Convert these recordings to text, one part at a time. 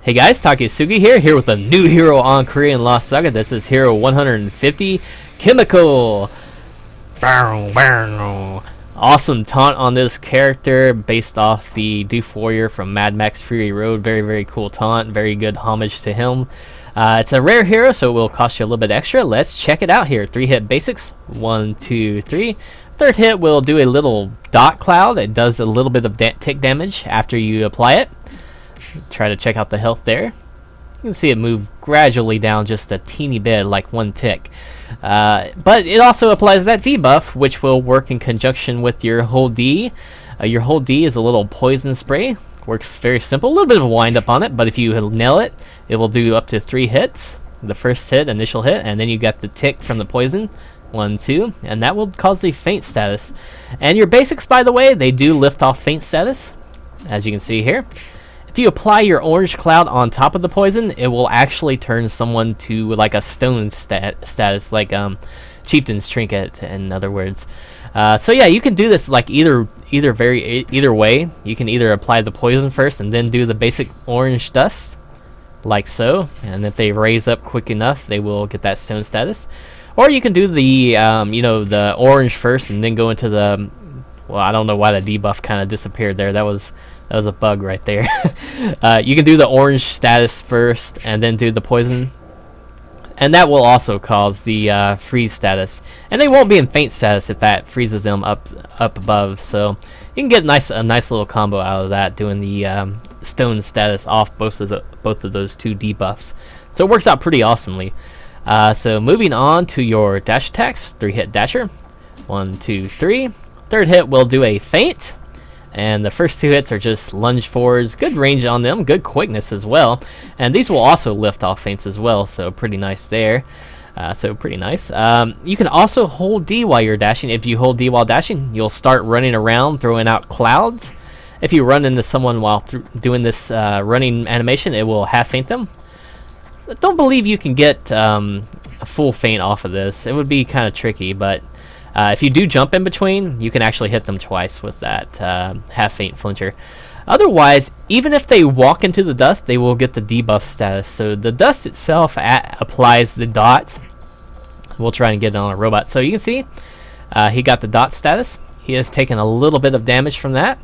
Hey guys, TakuyaSugi here with a new hero on Korean Lost Saga. This is hero 150, Chemical. Awesome taunt on this character based off the Doof Warrior from Mad Max Fury Road. Very cool taunt, very good homage to him. It's a rare hero, so it will cost you a little bit extra. Let's check it out here. 3-hit basics, 1, 2, 3. Third hit will do a little dot cloud. It does a little bit of tick damage after you apply it. Try to check out the health there. You can see it move gradually down just a teeny bit, like 1 tick. But it also applies that debuff, which will work in conjunction with your Hold D. Your Hold D is a little poison spray. Works very simple. A little bit of a wind up on it, but if you nail it, it will do up to 3 hits. The first hit, initial hit, and then you got the tick from the poison. 1, 2, and that will cause the faint status. And your basics, by the way, they do lift off faint status, as you can see here. If you apply your orange cloud on top of the poison, it will actually turn someone to like a stone status, like Chieftain's Trinket, in other words. So yeah, you can do this like either way. You can either apply the poison first and then do the basic orange dust, like so. And if they raise up quick enough, they will get that stone status. Or you can do the the orange first and then go into the, well, I don't know why the debuff kind of disappeared there. That was a bug right there. You can do the orange status first and then do the poison, and that will also cause the freeze status, and they won't be in faint status if that freezes them up above. So you can get a nice little combo out of that, doing the stone status off both of those 2 debuffs. So it works out pretty awesomely. So moving on to your dash attacks, 3-hit dasher, 1, 2, 3. Third hit will do a feint. And the first 2 hits are just lunge forwards. Good range on them, good quickness as well. And these will also lift off feints as well, so pretty nice there. Pretty nice. You can also hold D while you're dashing. If you hold D while dashing, you'll start running around, throwing out clouds. If you run into someone while doing this running animation, it will half feint them. But don't believe you can get a full feint off of this. It would be kind of tricky, but if you do jump in between, you can actually hit them twice with that half feint flincher. Otherwise, even if they walk into the dust, they will get the debuff status. So the dust itself applies the dot. We'll try and get it on a robot. So you can see he got the dot status. He has taken a little bit of damage from that.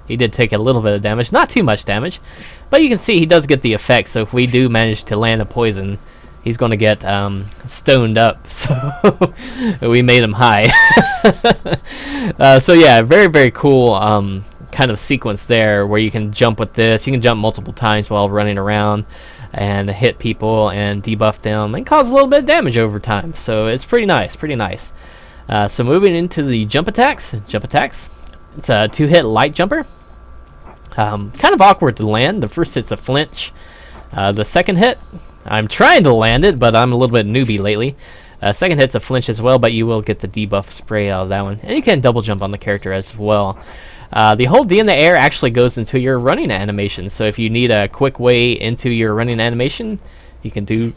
He did take a little bit of damage, not too much damage, but you can see he does get the effect. So if we do manage to land a poison, he's going to get stoned up, so we made him high. So yeah, very cool kind of sequence there where you can jump with this. You can jump multiple times while running around and hit people and debuff them and cause a little bit of damage over time. So it's pretty nice. So moving into the jump attacks. It's a 2-hit light jumper. Kind of awkward to land. The first hit's a flinch. The second hit, I'm trying to land it, but I'm a little bit newbie lately. Second hit's a flinch as well, but you will get the debuff spray out of that one. And you can double jump on the character as well. The Hold D in the air actually goes into your running animation. So if you need a quick way into your running animation, you can do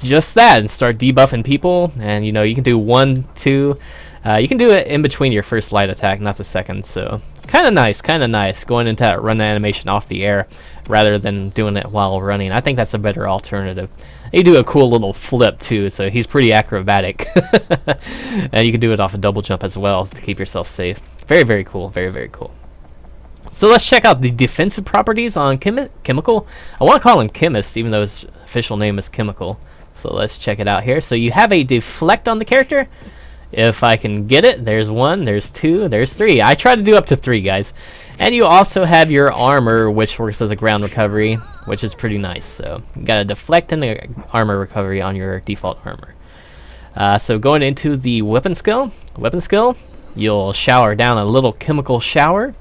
just that and start debuffing people. And you can do 1, 2. You can do it in between your first light attack, not the second. So kind of nice going into that run animation off the air rather than doing it while running. I think that's a better alternative. You do a cool little flip too, so he's pretty acrobatic. And you can do it off a double jump as well to keep yourself safe. Very cool, very cool. So let's check out the defensive properties on Chemical. I want to call him Chemist, even though his official name is Chemical. So let's check it out here. So you have a deflect on the character. If I can get it, there's 1, there's 2, there's 3. I try to do up to 3, guys. And you also have your armor, which works as a ground recovery, which is pretty nice. So you got a deflect and a armor recovery on your default armor. So going into the weapon skill, you'll shower down a little chemical shower,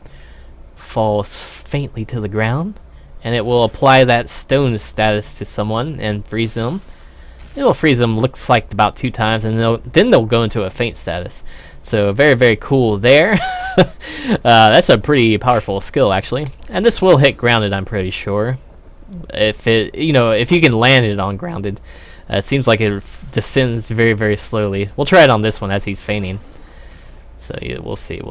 falls faintly to the ground, and it will apply that stone status to someone and freeze them. It'll freeze them, looks like about 2 times, and then they'll go into a faint status. So very cool there. That's a pretty powerful skill actually, and this will hit grounded, I'm pretty sure. If you can land it on grounded. It seems like it descends very slowly. We'll try it on this one as he's fainting. So yeah, we'll see.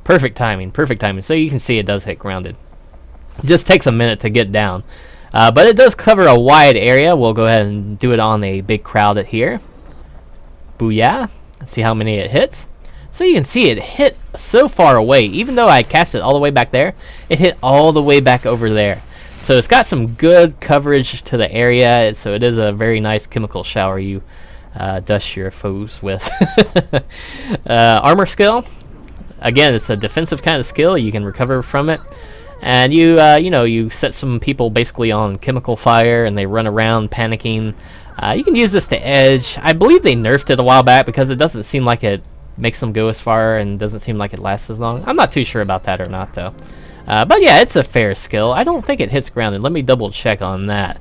Perfect timing. So you can see it does hit grounded. It just takes a minute to get down. But it does cover a wide area. We'll go ahead and do it on a big crowd here. Booyah. Let's see how many it hits. So you can see it hit so far away. Even though I cast it all the way back there, it hit all the way back over there. So it's got some good coverage to the area. So it is a very nice chemical shower you dust your foes with. Armor skill. Again, it's a defensive kind of skill. You can recover from it. And you set some people basically on chemical fire, and they run around panicking. You can use this to edge. I believe they nerfed it a while back because it doesn't seem like it makes them go as far and doesn't seem like it lasts as long. I'm not too sure about that or not, though. But yeah, it's a fair skill. I don't think it hits grounded. Let me double check on that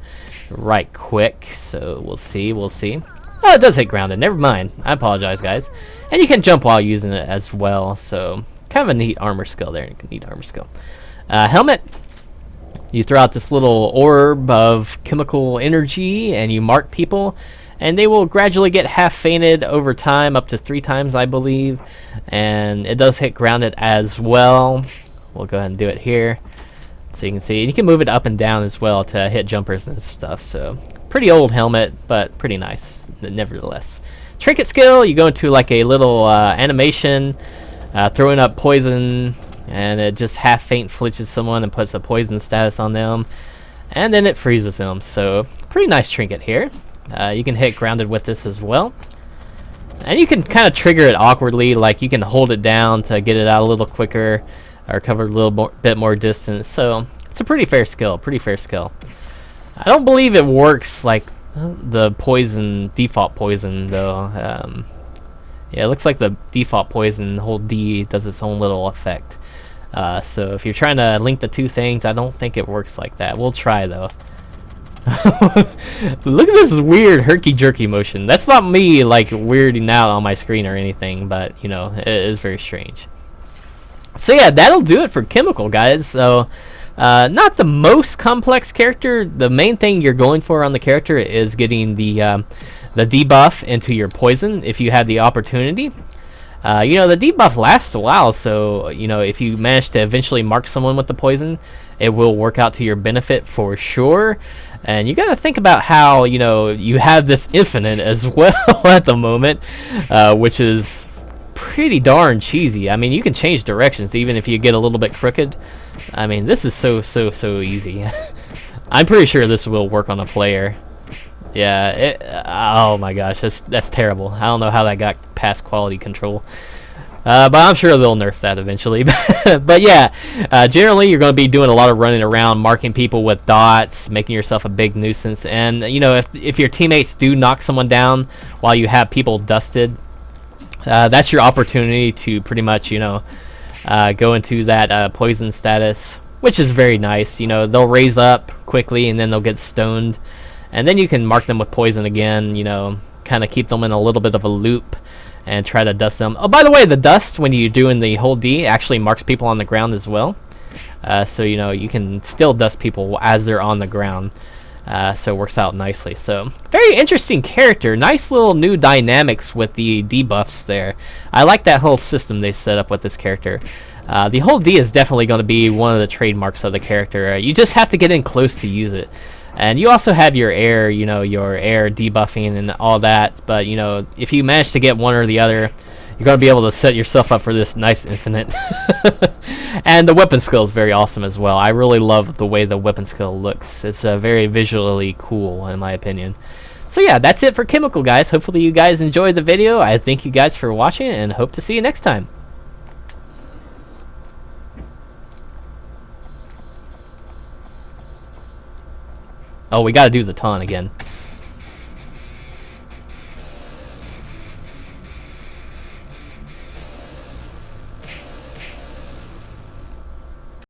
right quick. So we'll see. Oh, it does hit grounded. Never mind. I apologize, guys. And you can jump while using it as well. So kind of a neat armor skill there. Neat armor skill. Helmet. You throw out this little orb of chemical energy and you mark people, and they will gradually get half fainted over time, up to 3 times, I believe. And it does hit grounded as well. We'll go ahead and do it here so you can see. And you can move it up and down as well to hit jumpers and stuff. So pretty old helmet, but pretty nice nevertheless. Trinket skill. You go into like a little animation, throwing up poison, and it just half faint flinches someone and puts a poison status on them, and then it freezes them. So pretty nice trinket here. You can hit grounded with this as well, and you can kind of trigger it awkwardly, like you can hold it down to get it out a little quicker or cover a little bit more distance. So it's a pretty fair skill. I don't believe it works like the poison default poison though. Yeah, it looks like the default poison, hold D, does its own little effect. So if you're trying to link the two things, I don't think it works like that. We'll try though. Look at this weird herky-jerky motion. That's not me like weirding out on my screen or anything, but you know, it is very strange. So yeah, that'll do it for chemical, guys. So not the most complex character. The main thing you're going for on the character is getting the debuff into your poison if you have the opportunity. You know, the debuff lasts a while, so you know, if you manage to eventually mark someone with the poison, it will work out to your benefit for sure. And you got to think about how, you know, you have this infinite as well at the moment, which is pretty darn cheesy. I mean, you can change directions even if you get a little bit crooked. I mean, this is so easy. I'm pretty sure this will work on a player. Yeah, oh my gosh, that's terrible. I don't know how that got past quality control. But I'm sure they'll nerf that eventually. But yeah, generally you're going to be doing a lot of running around, marking people with dots, making yourself a big nuisance. And you know, if your teammates do knock someone down while you have people dusted, that's your opportunity to pretty much, you know, go into that poison status, which is very nice. You know, they'll raise up quickly and then they'll get stoned. And then you can mark them with poison again, you know, kind of keep them in a little bit of a loop and try to dust them. Oh, by the way, the dust, when you're doing the hold D, actually marks people on the ground as well. So, you know, you can still dust people as they're on the ground. So it works out nicely. So, very interesting character. Nice little new dynamics with the debuffs there. I like that whole system they've set up with this character. The hold D is definitely going to be one of the trademarks of the character. You just have to get in close to use it. And you also have your air, you know, your air debuffing and all that. But, you know, if you manage to get one or the other, you're going to be able to set yourself up for this nice infinite. And the weapon skill is very awesome as well. I really love the way the weapon skill looks. It's very visually cool, in my opinion. So yeah, that's it for Chemical, guys. Hopefully you guys enjoyed the video. I thank you guys for watching and hope to see you next time. Oh, we gotta do the taunt again.